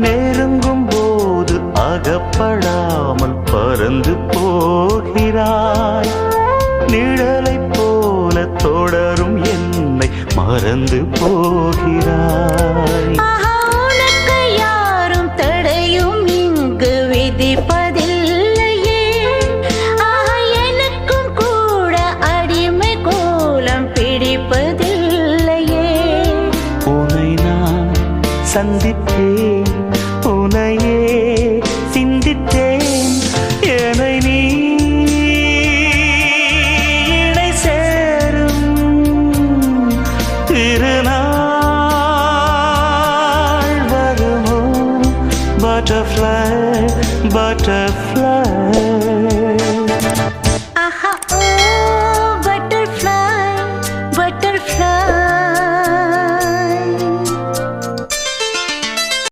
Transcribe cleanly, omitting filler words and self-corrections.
நெருங்கும் போது அகப்படாமல் பறந்து போகிறாய். நிழலைப் போல தொடரும் என்னை மறந்து போகிறாய். உனக்கு யாரும் தடையும் இங்கு விதிப்பதில்லையே. எனக்கும் கூட அடிமை கோலம் பிடிப்பதில்லையே. உன்னை நான் சந்தித்தேன், உன்னையே சிந்தித்தேன். என்னை நீ இணை சேரும் திருநாள் வருமோ? Butterfly, butterfly.